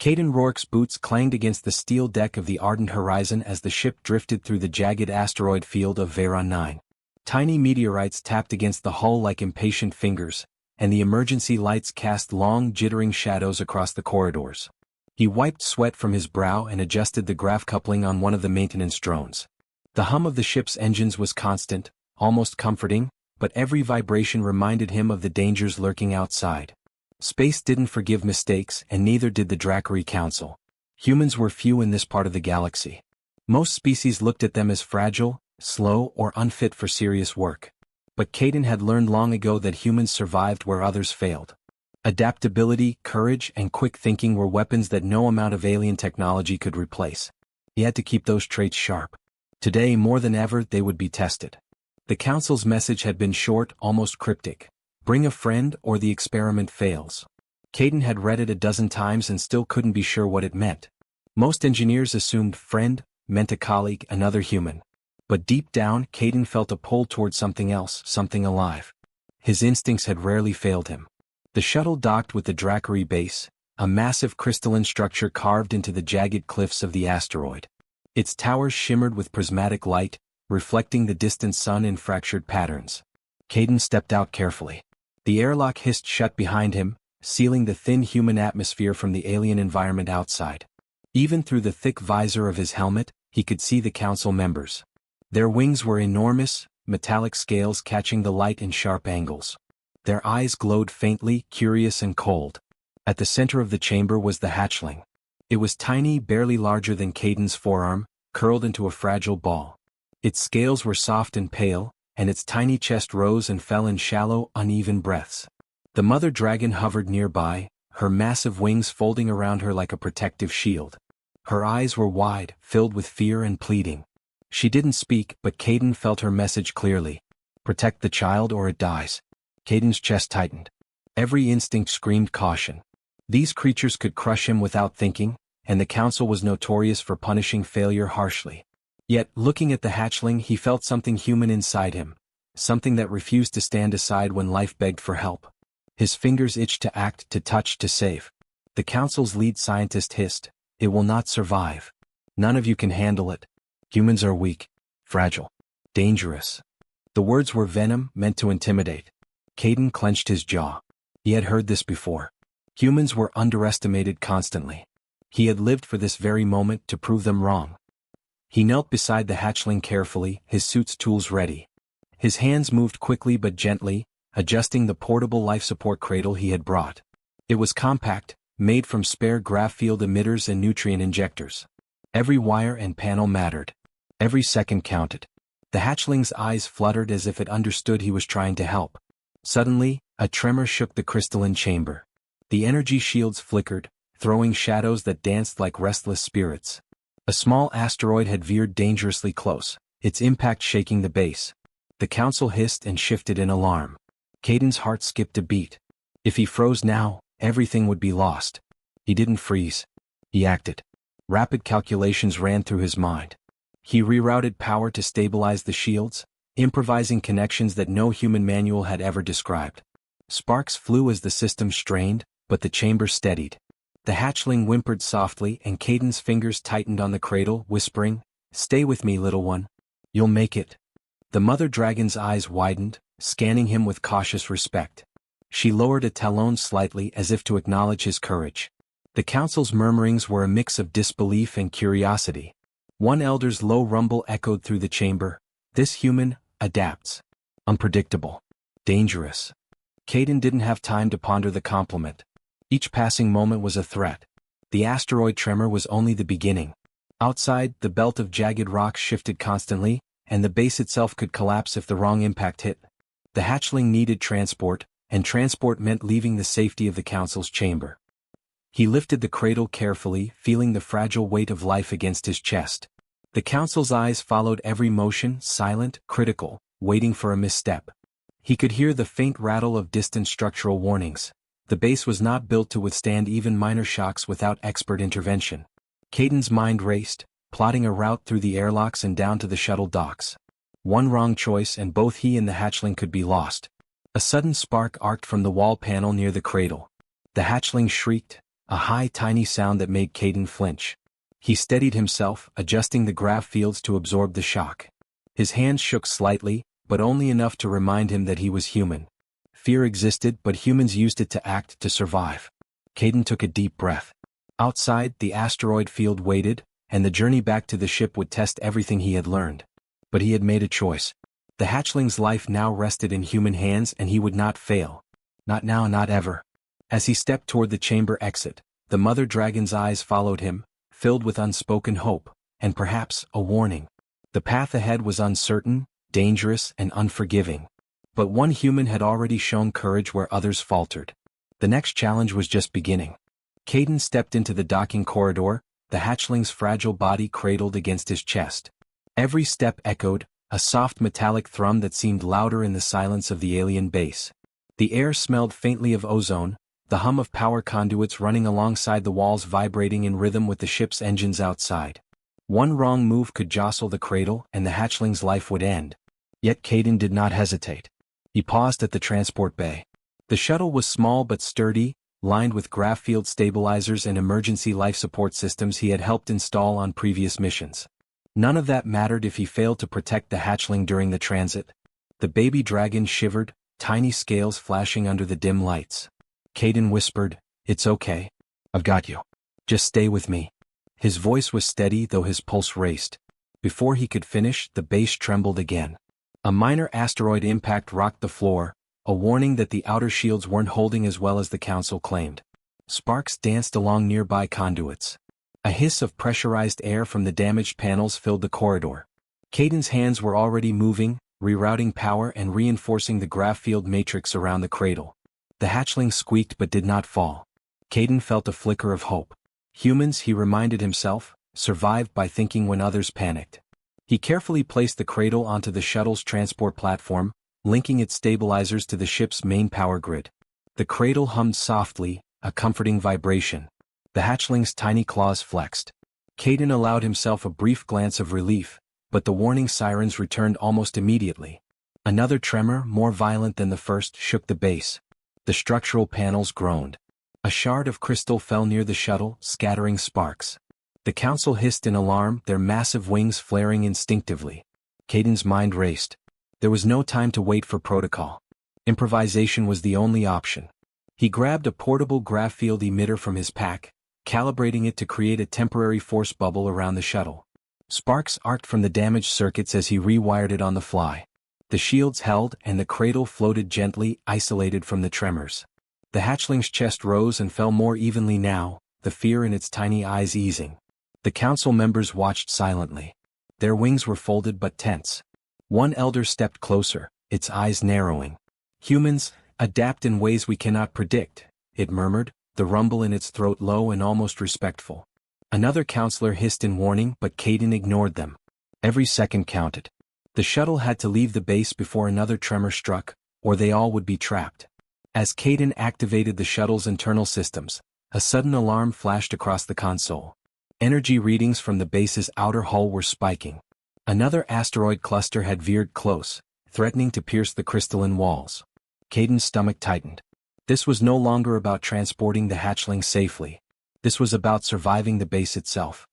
Caden Rourke's boots clanged against the steel deck of the ardent horizon as the ship drifted through the jagged asteroid field of Veyron 9. Tiny meteorites tapped against the hull like impatient fingers, and the emergency lights cast long, jittering shadows across the corridors. He wiped sweat from his brow and adjusted the grav coupling on one of the maintenance drones. The hum of the ship's engines was constant, almost comforting, but every vibration reminded him of the dangers lurking outside. Space didn't forgive mistakes, and neither did the DracoWar Council. Humans were few in this part of the galaxy. Most species looked at them as fragile, slow, or unfit for serious work. But Caden had learned long ago that humans survived where others failed. Adaptability, courage, and quick thinking were weapons that no amount of alien technology could replace. He had to keep those traits sharp. Today, more than ever, they would be tested. The Council's message had been short, almost cryptic. Bring a friend or the experiment fails. Caden had read it a dozen times and still couldn't be sure what it meant. Most engineers assumed friend meant a colleague, another human. But deep down, Caden felt a pull toward something else, something alive. His instincts had rarely failed him. The shuttle docked with the DracoWar base, a massive crystalline structure carved into the jagged cliffs of the asteroid. Its towers shimmered with prismatic light, reflecting the distant sun in fractured patterns. Caden stepped out carefully. The airlock hissed shut behind him, sealing the thin human atmosphere from the alien environment outside. Even through the thick visor of his helmet, he could see the council members. Their wings were enormous, metallic scales catching the light in sharp angles. Their eyes glowed faintly, curious and cold. At the center of the chamber was the hatchling. It was tiny, barely larger than Caden's forearm, curled into a fragile ball. Its scales were soft and pale, and its tiny chest rose and fell in shallow, uneven breaths. The mother dragon hovered nearby, her massive wings folding around her like a protective shield. Her eyes were wide, filled with fear and pleading. She didn't speak, but Caden felt her message clearly. Protect the child or it dies. Caden's chest tightened. Every instinct screamed caution. These creatures could crush him without thinking, and the council was notorious for punishing failure harshly. Yet, looking at the hatchling, he felt something human inside him, something that refused to stand aside when life begged for help. His fingers itched to act, to touch, to save. The council's lead scientist hissed, "It will not survive. None of you can handle it. Humans are weak, fragile, dangerous." The words were venom, meant to intimidate. Caden clenched his jaw. He had heard this before. Humans were underestimated constantly. He had lived for this very moment to prove them wrong. He knelt beside the hatchling carefully, his suit's tools ready. His hands moved quickly but gently, adjusting the portable life support cradle he had brought. It was compact, made from spare grav field emitters and nutrient injectors. Every wire and panel mattered. Every second counted. The hatchling's eyes fluttered as if it understood he was trying to help. Suddenly, a tremor shook the crystalline chamber. The energy shields flickered, throwing shadows that danced like restless spirits. A small asteroid had veered dangerously close, its impact shaking the base. The council hissed and shifted in alarm. Caden's heart skipped a beat. If he froze now, everything would be lost. He didn't freeze. He acted. Rapid calculations ran through his mind. He rerouted power to stabilize the shields, improvising connections that no human manual had ever described. Sparks flew as the system strained, but the chamber steadied. The hatchling whimpered softly and Caden's fingers tightened on the cradle, whispering, "Stay with me, little one. You'll make it." The mother dragon's eyes widened, scanning him with cautious respect. She lowered a talon slightly as if to acknowledge his courage. The council's murmurings were a mix of disbelief and curiosity. One elder's low rumble echoed through the chamber. "This human adapts. Unpredictable. Dangerous." Caden didn't have time to ponder the compliment. Each passing moment was a threat. The asteroid tremor was only the beginning. Outside, the belt of jagged rocks shifted constantly, and the base itself could collapse if the wrong impact hit. The hatchling needed transport, and transport meant leaving the safety of the council's chamber. He lifted the cradle carefully, feeling the fragile weight of life against his chest. The council's eyes followed every motion, silent, critical, waiting for a misstep. He could hear the faint rattle of distant structural warnings. The base was not built to withstand even minor shocks without expert intervention. Caden's mind raced, plotting a route through the airlocks and down to the shuttle docks. One wrong choice and both he and the hatchling could be lost. A sudden spark arced from the wall panel near the cradle. The hatchling shrieked, a high tiny sound that made Caden flinch. He steadied himself, adjusting the grav fields to absorb the shock. His hands shook slightly, but only enough to remind him that he was human. Fear existed, but humans used it to act, to survive. Caden took a deep breath. Outside, the asteroid field waited, and the journey back to the ship would test everything he had learned. But he had made a choice. The hatchling's life now rested in human hands, and he would not fail. Not now, not ever. As he stepped toward the chamber exit, the mother dragon's eyes followed him, filled with unspoken hope, and perhaps a warning. The path ahead was uncertain, dangerous, and unforgiving. But one human had already shown courage where others faltered. The next challenge was just beginning. Caden stepped into the docking corridor, the hatchling's fragile body cradled against his chest. Every step echoed, a soft metallic thrum that seemed louder in the silence of the alien base. The air smelled faintly of ozone, the hum of power conduits running alongside the walls vibrating in rhythm with the ship's engines outside. One wrong move could jostle the cradle and the hatchling's life would end. Yet Caden did not hesitate. He paused at the transport bay. The shuttle was small but sturdy, lined with grav field stabilizers and emergency life support systems he had helped install on previous missions. None of that mattered if he failed to protect the hatchling during the transit. The baby dragon shivered, tiny scales flashing under the dim lights. Caden whispered, "It's okay. I've got you. Just stay with me." His voice was steady though his pulse raced. Before he could finish, the base trembled again. A minor asteroid impact rocked the floor, a warning that the outer shields weren't holding as well as the Council claimed. Sparks danced along nearby conduits. A hiss of pressurized air from the damaged panels filled the corridor. Caden's hands were already moving, rerouting power and reinforcing the grav field matrix around the cradle. The hatchling squeaked but did not fall. Caden felt a flicker of hope. Humans, he reminded himself, survived by thinking when others panicked. He carefully placed the cradle onto the shuttle's transport platform, linking its stabilizers to the ship's main power grid. The cradle hummed softly, a comforting vibration. The hatchling's tiny claws flexed. Caden allowed himself a brief glance of relief, but the warning sirens returned almost immediately. Another tremor, more violent than the first, shook the base. The structural panels groaned. A shard of crystal fell near the shuttle, scattering sparks. The Council hissed in alarm, their massive wings flaring instinctively. Caden's mind raced. There was no time to wait for protocol. Improvisation was the only option. He grabbed a portable grav field emitter from his pack, calibrating it to create a temporary force bubble around the shuttle. Sparks arced from the damaged circuits as he rewired it on the fly. The shields held and the cradle floated gently, isolated from the tremors. The hatchling's chest rose and fell more evenly now, the fear in its tiny eyes easing. The Council members watched silently. Their wings were folded but tense. One elder stepped closer, its eyes narrowing. "Humans adapt in ways we cannot predict," it murmured, the rumble in its throat low and almost respectful. Another counselor hissed in warning, but Caden ignored them. Every second counted. The shuttle had to leave the base before another tremor struck, or they all would be trapped. As Caden activated the shuttle's internal systems, a sudden alarm flashed across the console. Energy readings from the base's outer hull were spiking. Another asteroid cluster had veered close, threatening to pierce the crystalline walls. Caden's stomach tightened. This was no longer about transporting the hatchling safely. This was about surviving the base itself.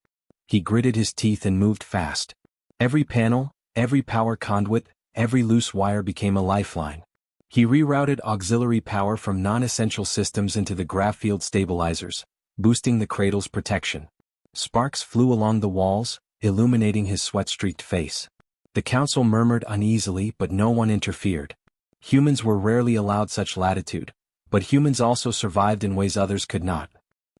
He gritted his teeth and moved fast. Every panel, every power conduit, every loose wire became a lifeline. He rerouted auxiliary power from non-essential systems into the grav field stabilizers, boosting the cradle's protection. Sparks flew along the walls, illuminating his sweat-streaked face. The Council murmured uneasily, but no one interfered. Humans were rarely allowed such latitude, but humans also survived in ways others could not.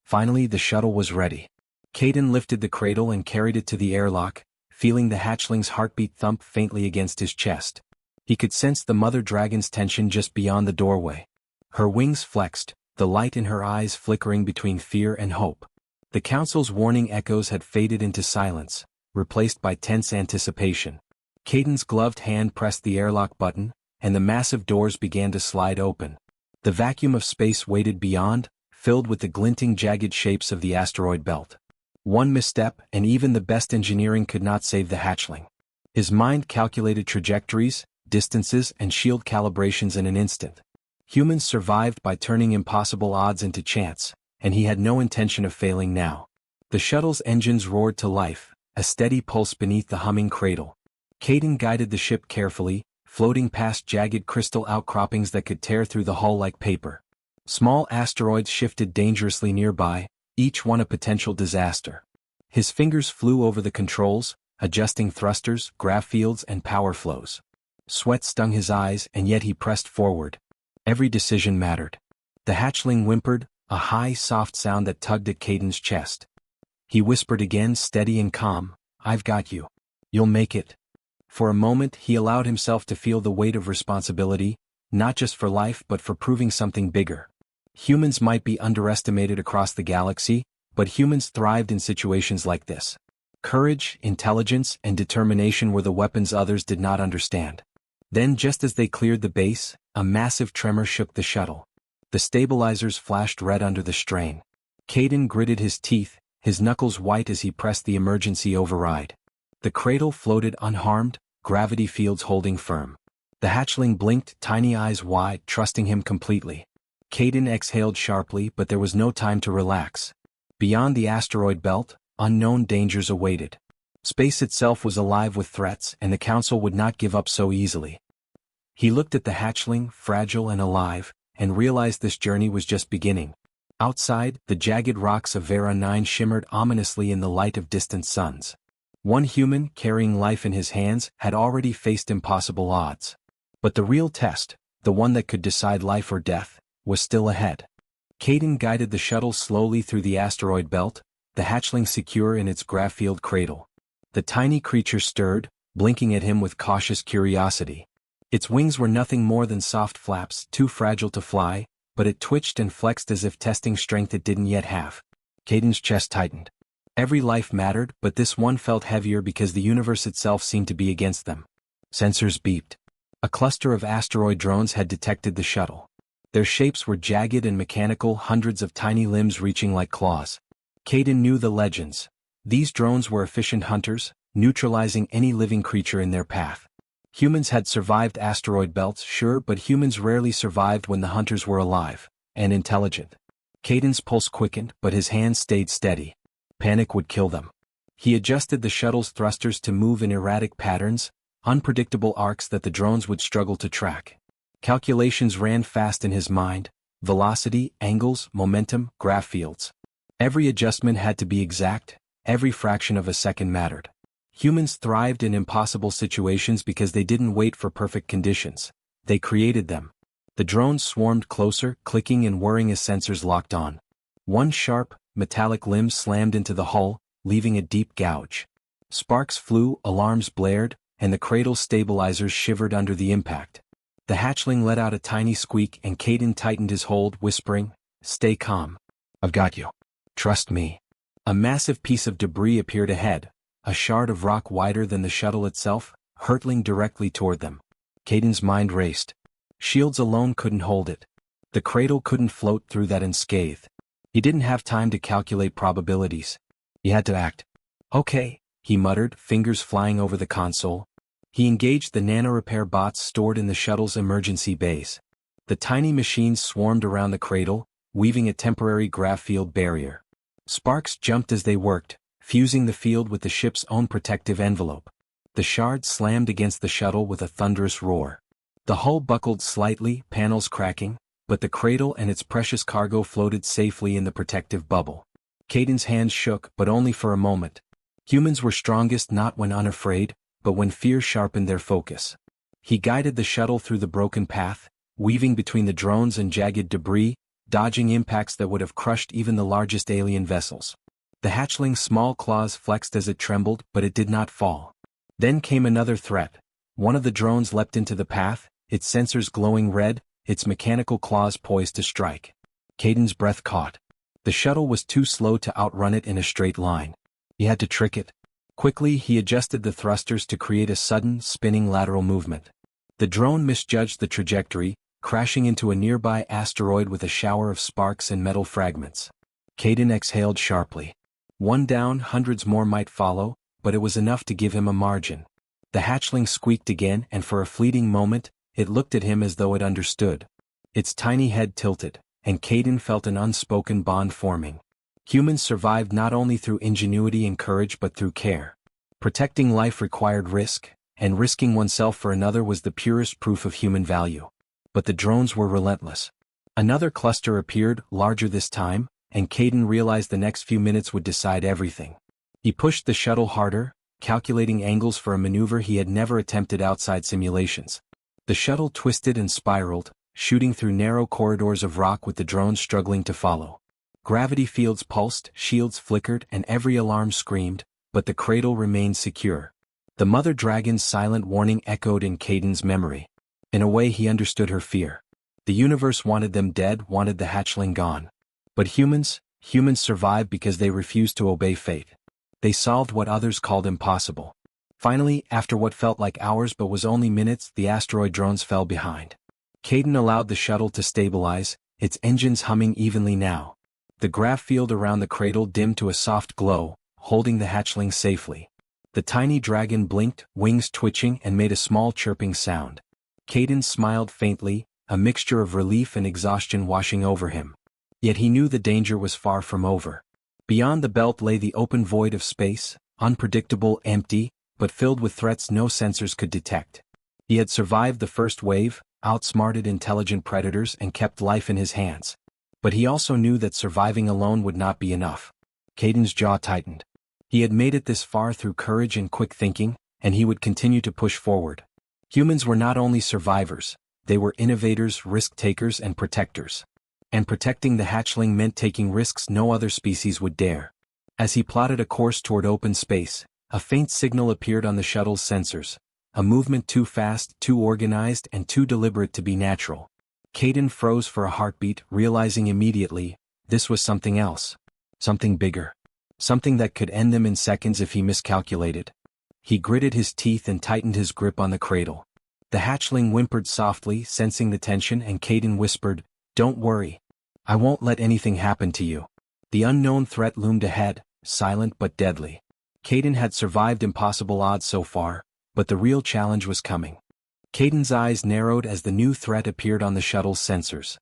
Finally, the shuttle was ready. Caden lifted the cradle and carried it to the airlock, feeling the hatchling's heartbeat thump faintly against his chest. He could sense the mother dragon's tension just beyond the doorway. Her wings flexed, the light in her eyes flickering between fear and hope. The Council's warning echoes had faded into silence, replaced by tense anticipation. Caden's gloved hand pressed the airlock button, and the massive doors began to slide open. The vacuum of space waited beyond, filled with the glinting jagged shapes of the asteroid belt. One misstep, and even the best engineering could not save the hatchling. His mind calculated trajectories, distances, and shield calibrations in an instant. Humans survived by turning impossible odds into chance, and he had no intention of failing now. The shuttle's engines roared to life, a steady pulse beneath the humming cradle. Caden guided the ship carefully, floating past jagged crystal outcroppings that could tear through the hull like paper. Small asteroids shifted dangerously nearby, each one a potential disaster. His fingers flew over the controls, adjusting thrusters, grav fields, and power flows. Sweat stung his eyes, and yet he pressed forward. Every decision mattered. The hatchling whimpered, a high, soft sound that tugged at Caden's chest. He whispered again, steady and calm, "I've got you. You'll make it." For a moment he allowed himself to feel the weight of responsibility, not just for life but for proving something bigger. Humans might be underestimated across the galaxy, but humans thrived in situations like this. Courage, intelligence, and determination were the weapons others did not understand. Then, just as they cleared the base, a massive tremor shook the shuttle. The stabilizers flashed red under the strain. Caden gritted his teeth, his knuckles white as he pressed the emergency override. The cradle floated unharmed, gravity fields holding firm. The hatchling blinked, tiny eyes wide, trusting him completely. Caden exhaled sharply, but there was no time to relax. Beyond the asteroid belt, unknown dangers awaited. Space itself was alive with threats, and the Council would not give up so easily. He looked at the hatchling, fragile and alive, and realized this journey was just beginning. Outside, the jagged rocks of Vera 9 shimmered ominously in the light of distant suns. One human, carrying life in his hands, had already faced impossible odds. But the real test, the one that could decide life or death, was still ahead. Caden guided the shuttle slowly through the asteroid belt, the hatchling secure in its grav-field cradle. The tiny creature stirred, blinking at him with cautious curiosity. Its wings were nothing more than soft flaps, too fragile to fly, but it twitched and flexed as if testing strength it didn't yet have. Caden's chest tightened. Every life mattered, but this one felt heavier because the universe itself seemed to be against them. Sensors beeped. A cluster of asteroid drones had detected the shuttle. Their shapes were jagged and mechanical, hundreds of tiny limbs reaching like claws. Caden knew the legends. These drones were efficient hunters, neutralizing any living creature in their path. Humans had survived asteroid belts, sure, but humans rarely survived when the hunters were alive and intelligent. Caden's pulse quickened, but his hands stayed steady. Panic would kill them. He adjusted the shuttle's thrusters to move in erratic patterns, unpredictable arcs that the drones would struggle to track. Calculations ran fast in his mind: velocity, angles, momentum, grav fields. Every adjustment had to be exact, every fraction of a second mattered. Humans thrived in impossible situations because they didn't wait for perfect conditions. They created them. The drones swarmed closer, clicking and whirring as sensors locked on. One sharp, metallic limb slammed into the hull, leaving a deep gouge. Sparks flew, alarms blared, and the cradle's stabilizers shivered under the impact. The hatchling let out a tiny squeak and Caden tightened his hold, whispering, "Stay calm. I've got you. Trust me." A massive piece of debris appeared ahead, a shard of rock wider than the shuttle itself, hurtling directly toward them. Caden's mind raced. Shields alone couldn't hold it. The cradle couldn't float through that unscathed. He didn't have time to calculate probabilities. He had to act. "Okay," he muttered, fingers flying over the console. He engaged the nano-repair bots stored in the shuttle's emergency bays. The tiny machines swarmed around the cradle, weaving a temporary grav field barrier. Sparks jumped as they worked, fusing the field with the ship's own protective envelope. The shard slammed against the shuttle with a thunderous roar. The hull buckled slightly, panels cracking, but the cradle and its precious cargo floated safely in the protective bubble. Caden's hands shook, but only for a moment. Humans were strongest not when unafraid, but when fear sharpened their focus. He guided the shuttle through the broken path, weaving between the drones and jagged debris, dodging impacts that would have crushed even the largest alien vessels. The hatchling's small claws flexed as it trembled, but it did not fall. Then came another threat. One of the drones leapt into the path, its sensors glowing red, its mechanical claws poised to strike. Caden's breath caught. The shuttle was too slow to outrun it in a straight line. He had to trick it. Quickly he adjusted the thrusters to create a sudden, spinning lateral movement. The drone misjudged the trajectory, crashing into a nearby asteroid with a shower of sparks and metal fragments. Caden exhaled sharply. One down, hundreds more might follow, but it was enough to give him a margin. The hatchling squeaked again, and for a fleeting moment, it looked at him as though it understood. Its tiny head tilted, and Caden felt an unspoken bond forming. Humans survived not only through ingenuity and courage but through care. Protecting life required risk, and risking oneself for another was the purest proof of human value. But the drones were relentless. Another cluster appeared, larger this time, and Caden realized the next few minutes would decide everything. He pushed the shuttle harder, calculating angles for a maneuver he had never attempted outside simulations. The shuttle twisted and spiraled, shooting through narrow corridors of rock with the drones struggling to follow. Gravity fields pulsed, shields flickered, and every alarm screamed, but the cradle remained secure. The mother dragon's silent warning echoed in Caden's memory. In a way he understood her fear. The universe wanted them dead, wanted the hatchling gone. But humans survived because they refused to obey fate. They solved what others called impossible. Finally, after what felt like hours but was only minutes, the asteroid drones fell behind. Caden allowed the shuttle to stabilize, its engines humming evenly now. The grav field around the cradle dimmed to a soft glow, holding the hatchling safely. The tiny dragon blinked, wings twitching, and made a small chirping sound. Caden smiled faintly, a mixture of relief and exhaustion washing over him. Yet he knew the danger was far from over. Beyond the belt lay the open void of space, unpredictable, empty, but filled with threats no sensors could detect. He had survived the first wave, outsmarted intelligent predators, and kept life in his hands. But he also knew that surviving alone would not be enough. Caden's jaw tightened. He had made it this far through courage and quick thinking, and he would continue to push forward. Humans were not only survivors, they were innovators, risk-takers, and protectors. And protecting the hatchling meant taking risks no other species would dare. As he plotted a course toward open space, a faint signal appeared on the shuttle's sensors, a movement too fast, too organized, and too deliberate to be natural. Caden froze for a heartbeat, realizing immediately, this was something else. Something bigger. Something that could end them in seconds if he miscalculated. He gritted his teeth and tightened his grip on the cradle. The hatchling whimpered softly, sensing the tension, and Caden whispered, "Don't worry. I won't let anything happen to you." The unknown threat loomed ahead, silent but deadly. Caden had survived impossible odds so far, but the real challenge was coming. Caden's eyes narrowed as the new threat appeared on the shuttle's sensors.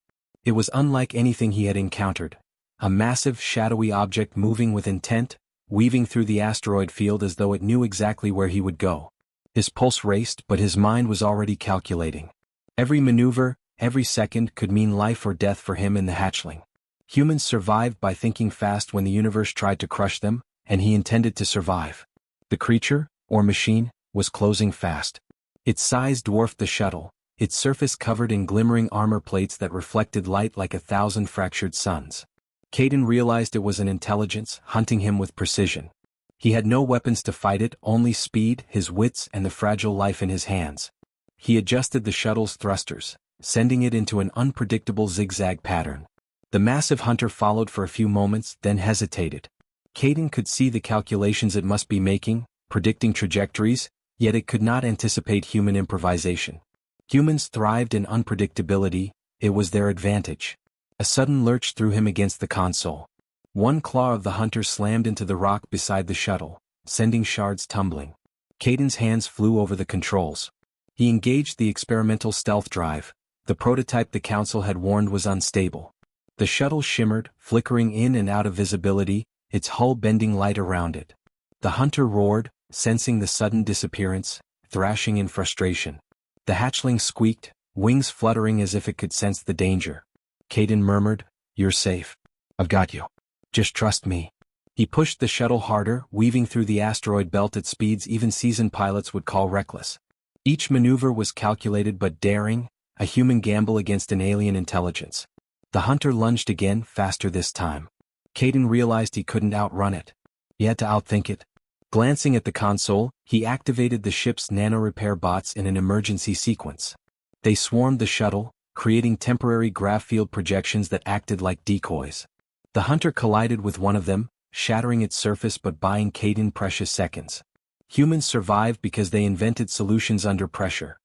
It was unlike anything he had encountered. A massive, shadowy object moving with intent, weaving through the asteroid field as though it knew exactly where he would go. His pulse raced, but his mind was already calculating. Every maneuver, every second could mean life or death for him and the hatchling. Humans survived by thinking fast when the universe tried to crush them, and he intended to survive. The creature, or machine, was closing fast. Its size dwarfed the shuttle, its surface covered in glimmering armor plates that reflected light like 1,000 fractured suns. Caden realized it was an intelligence, hunting him with precision. He had no weapons to fight it, only speed, his wits, and the fragile life in his hands. He adjusted the shuttle's thrusters, sending it into an unpredictable zigzag pattern. The massive hunter followed for a few moments, then hesitated. Caden could see the calculations it must be making, predicting trajectories, yet it could not anticipate human improvisation. Humans thrived in unpredictability, it was their advantage. A sudden lurch threw him against the console. One claw of the hunter slammed into the rock beside the shuttle, sending shards tumbling. Caden's hands flew over the controls. He engaged the experimental stealth drive. The prototype the council had warned was unstable. The shuttle shimmered, flickering in and out of visibility, its hull bending light around it. The hunter roared, sensing the sudden disappearance, thrashing in frustration. The hatchling squeaked, wings fluttering as if it could sense the danger. Caden murmured, "You're safe. I've got you. Just trust me." He pushed the shuttle harder, weaving through the asteroid belt at speeds even seasoned pilots would call reckless. Each maneuver was calculated but daring, a human gamble against an alien intelligence. The hunter lunged again, faster this time. Caden realized he couldn't outrun it. He had to outthink it. Glancing at the console, he activated the ship's nano-repair bots in an emergency sequence. They swarmed the shuttle, creating temporary grav field projections that acted like decoys. The hunter collided with one of them, shattering its surface but buying Caden precious seconds. Humans survived because they invented solutions under pressure.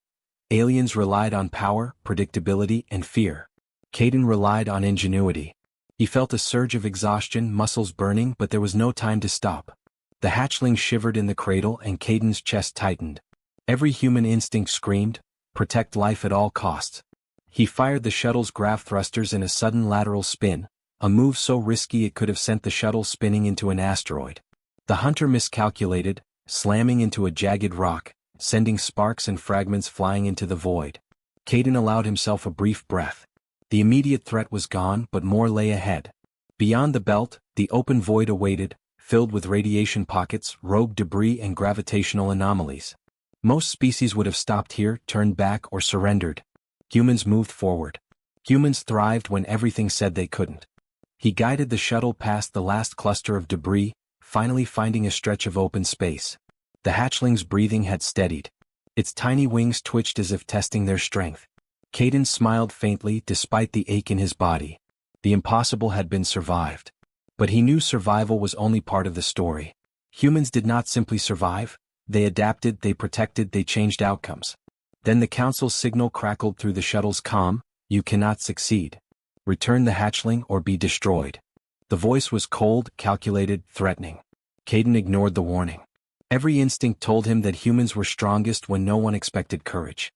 Aliens relied on power, predictability, and fear. Caden relied on ingenuity. He felt a surge of exhaustion, muscles burning, but there was no time to stop. The hatchling shivered in the cradle and Caden's chest tightened. Every human instinct screamed, protect life at all costs. He fired the shuttle's grav thrusters in a sudden lateral spin, a move so risky it could have sent the shuttle spinning into an asteroid. The hunter miscalculated, slamming into a jagged rock, sending sparks and fragments flying into the void. Caden allowed himself a brief breath. The immediate threat was gone, but more lay ahead. Beyond the belt, the open void awaited, filled with radiation pockets, rogue debris and gravitational anomalies. Most species would have stopped here, turned back or surrendered. Humans moved forward. Humans thrived when everything said they couldn't. He guided the shuttle past the last cluster of debris, finally finding a stretch of open space. The hatchling's breathing had steadied. Its tiny wings twitched as if testing their strength. Caden smiled faintly despite the ache in his body. The impossible had been survived. But he knew survival was only part of the story. Humans did not simply survive, they adapted, they protected, they changed outcomes. Then the Council's signal crackled through the shuttle's comm: "You cannot succeed. Return the hatchling or be destroyed." The voice was cold, calculated, threatening. Caden ignored the warning. Every instinct told him that humans were strongest when no one expected courage.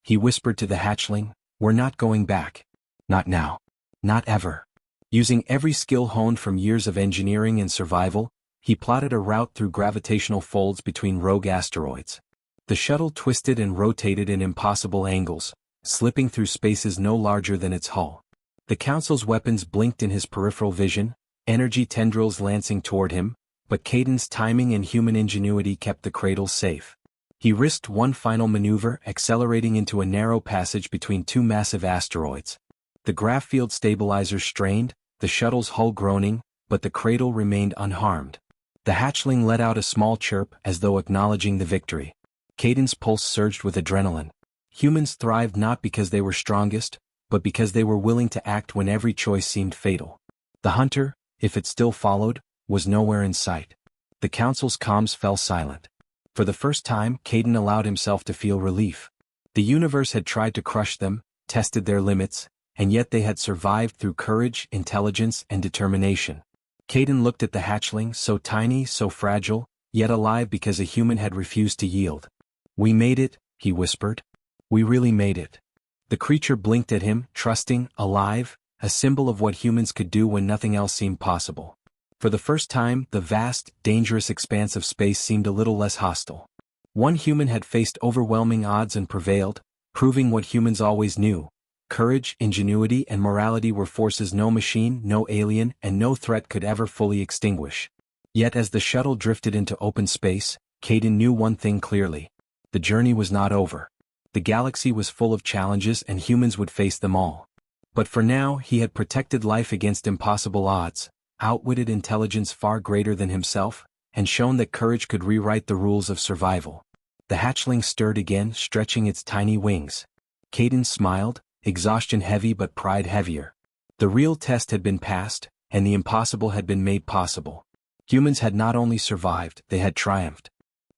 He whispered to the hatchling, "We're not going back. Not now. Not ever." Using every skill honed from years of engineering and survival, he plotted a route through gravitational folds between rogue asteroids. The shuttle twisted and rotated in impossible angles, slipping through spaces no larger than its hull. The Council's weapons blinked in his peripheral vision, energy tendrils lancing toward him, but Caden's timing and human ingenuity kept the cradle safe. He risked one final maneuver, accelerating into a narrow passage between two massive asteroids. The grav field stabilizers strained, the shuttle's hull groaning, but the cradle remained unharmed. The hatchling let out a small chirp as though acknowledging the victory. Caden's pulse surged with adrenaline. Humans thrived not because they were strongest, but because they were willing to act when every choice seemed fatal. The hunter, if it still followed, was nowhere in sight. The Council's comms fell silent. For the first time, Caden allowed himself to feel relief. The universe had tried to crush them, tested their limits, and yet they had survived through courage, intelligence, and determination. Caden looked at the hatchling, so tiny, so fragile, yet alive because a human had refused to yield. "We made it," he whispered. "We really made it." The creature blinked at him, trusting, alive, a symbol of what humans could do when nothing else seemed possible. For the first time, the vast, dangerous expanse of space seemed a little less hostile. One human had faced overwhelming odds and prevailed, proving what humans always knew: courage, ingenuity, and morality were forces no machine, no alien, and no threat could ever fully extinguish. Yet as the shuttle drifted into open space, Caden knew one thing clearly: the journey was not over. The galaxy was full of challenges and humans would face them all. But for now, he had protected life against impossible odds, outwitted intelligence far greater than himself, and shown that courage could rewrite the rules of survival. The hatchling stirred again, stretching its tiny wings. Caden smiled, exhaustion heavy but pride heavier. The real test had been passed, and the impossible had been made possible. Humans had not only survived, they had triumphed.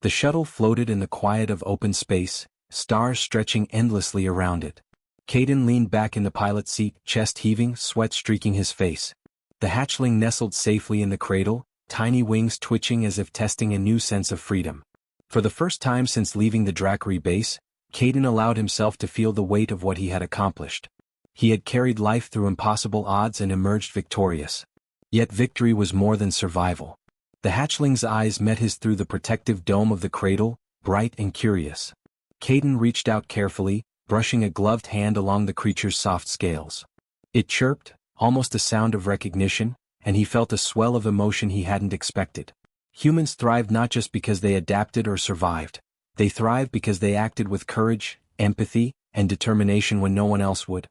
The shuttle floated in the quiet of open space, stars stretching endlessly around it. Caden leaned back in the pilot's seat, chest heaving, sweat streaking his face. The hatchling nestled safely in the cradle, tiny wings twitching as if testing a new sense of freedom. For the first time since leaving the DracoWar base, Caden allowed himself to feel the weight of what he had accomplished. He had carried life through impossible odds and emerged victorious. Yet victory was more than survival. The hatchling's eyes met his through the protective dome of the cradle, bright and curious. Caden reached out carefully, brushing a gloved hand along the creature's soft scales. It chirped, almost a sound of recognition, and he felt a swell of emotion he hadn't expected. Humans thrived not just because they adapted or survived. They thrived because they acted with courage, empathy, and determination when no one else would.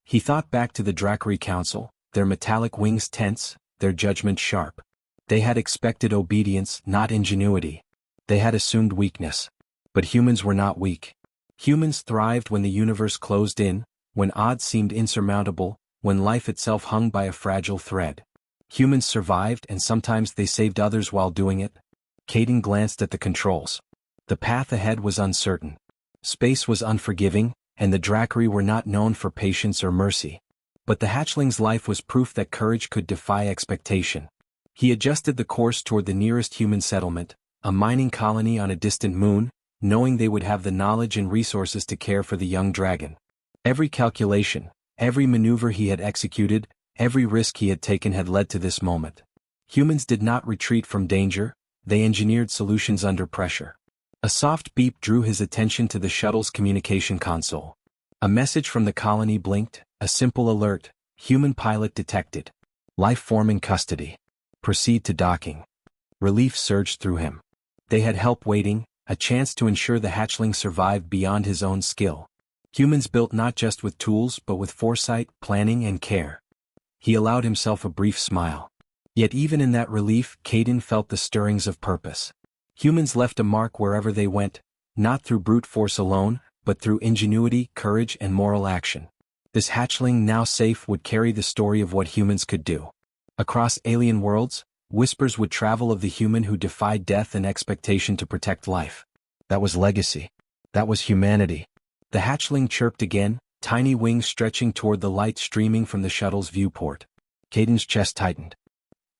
He thought back to the DracoWar Council, their metallic wings tense, their judgment sharp. They had expected obedience, not ingenuity. They had assumed weakness. But humans were not weak. Humans thrived when the universe closed in, when odds seemed insurmountable, when life itself hung by a fragile thread. Humans survived and sometimes they saved others while doing it. Caden glanced at the controls. The path ahead was uncertain. Space was unforgiving, and the DracoWar were not known for patience or mercy. But the hatchling's life was proof that courage could defy expectation. He adjusted the course toward the nearest human settlement, a mining colony on a distant moon, knowing they would have the knowledge and resources to care for the young dragon. Every calculation, every maneuver he had executed, every risk he had taken had led to this moment. Humans did not retreat from danger, they engineered solutions under pressure. A soft beep drew his attention to the shuttle's communication console. A message from the colony blinked, a simple alert: human pilot detected. Life form in custody. Proceed to docking. Relief surged through him. They had help waiting, a chance to ensure the hatchling survived beyond his own skill. Humans built not just with tools but with foresight, planning and care. He allowed himself a brief smile. Yet even in that relief, Caden felt the stirrings of purpose. Humans left a mark wherever they went, not through brute force alone, but through ingenuity, courage and moral action. This hatchling, now safe, would carry the story of what humans could do. Across alien worlds, whispers would travel of the human who defied death and expectation to protect life. That was legacy. That was humanity. The hatchling chirped again, tiny wings stretching toward the light streaming from the shuttle's viewport. Caden's chest tightened.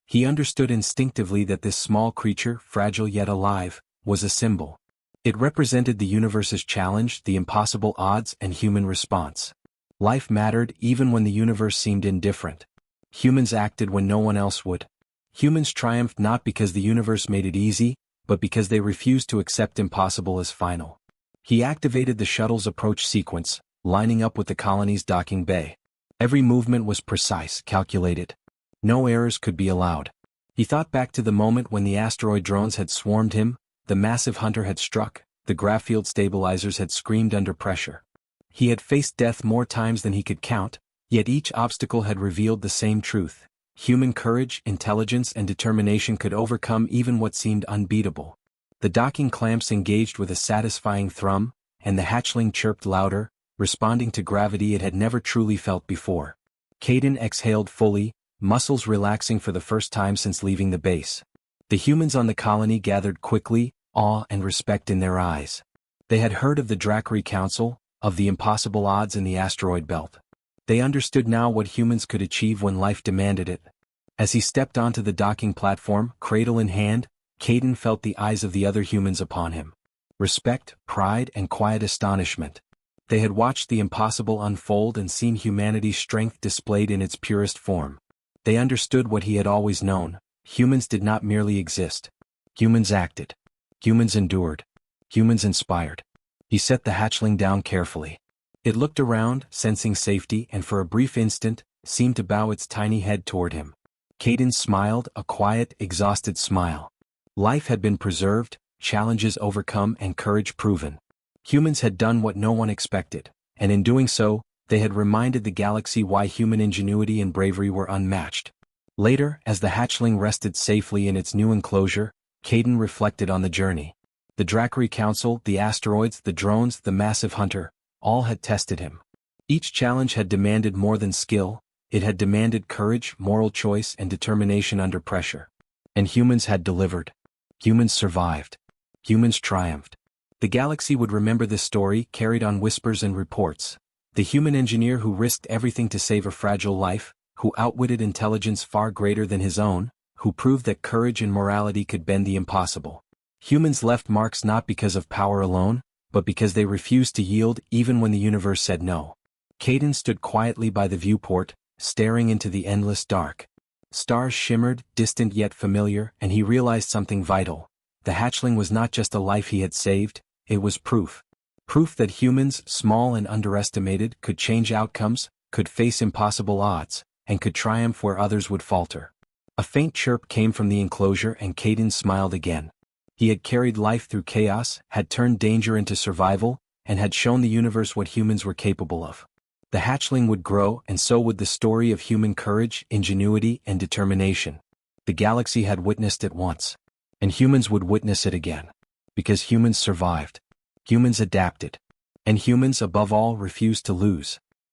He understood instinctively that this small creature, fragile yet alive, was a symbol. It represented the universe's challenge, the impossible odds and human response. Life mattered even when the universe seemed indifferent. Humans acted when no one else would. Humans triumphed not because the universe made it easy, but because they refused to accept impossible as final. He activated the shuttle's approach sequence, lining up with the colony's docking bay. Every movement was precise, calculated. No errors could be allowed. He thought back to the moment when the asteroid drones had swarmed him, the massive hunter had struck, the grav field stabilizers had screamed under pressure. He had faced death more times than he could count, yet each obstacle had revealed the same truth. Human courage, intelligence and determination could overcome even what seemed unbeatable. The docking clamps engaged with a satisfying thrum, and the hatchling chirped louder, responding to gravity it had never truly felt before. Caden exhaled fully, muscles relaxing for the first time since leaving the base. The humans on the colony gathered quickly, awe and respect in their eyes. They had heard of the DracoWar Council, of the impossible odds in the asteroid belt. They understood now what humans could achieve when life demanded it. As he stepped onto the docking platform, cradle in hand, Caden felt the eyes of the other humans upon him. Respect, pride and quiet astonishment. They had watched the impossible unfold and seen humanity's strength displayed in its purest form. They understood what he had always known: humans did not merely exist. Humans acted. Humans endured. Humans inspired. He set the hatchling down carefully. It looked around, sensing safety, and for a brief instant, seemed to bow its tiny head toward him. Caden smiled, a quiet, exhausted smile. Life had been preserved, challenges overcome and courage proven. Humans had done what no one expected, and in doing so, they had reminded the galaxy why human ingenuity and bravery were unmatched. Later, as the hatchling rested safely in its new enclosure, Caden reflected on the journey. The DracoWar Council, the asteroids, the drones, the massive hunter, all had tested him. Each challenge had demanded more than skill, it had demanded courage, moral choice and determination under pressure. And humans had delivered. Humans survived. Humans triumphed. The galaxy would remember this story, carried on whispers and reports. The human engineer who risked everything to save a fragile life, who outwitted intelligence far greater than his own, who proved that courage and morality could bend the impossible. Humans left marks not because of power alone, but because they refused to yield even when the universe said no. Caden stood quietly by the viewport, staring into the endless dark. Stars shimmered, distant yet familiar, and he realized something vital. The hatchling was not just a life he had saved, it was proof. Proof that humans, small and underestimated, could change outcomes, could face impossible odds, and could triumph where others would falter. A faint chirp came from the enclosure and Caden smiled again. He had carried life through chaos, had turned danger into survival, and had shown the universe what humans were capable of. The hatchling would grow, and so would the story of human courage, ingenuity, and determination. The galaxy had witnessed it once. And humans would witness it again. Because humans survived. Humans adapted. And humans, above all, refused to lose.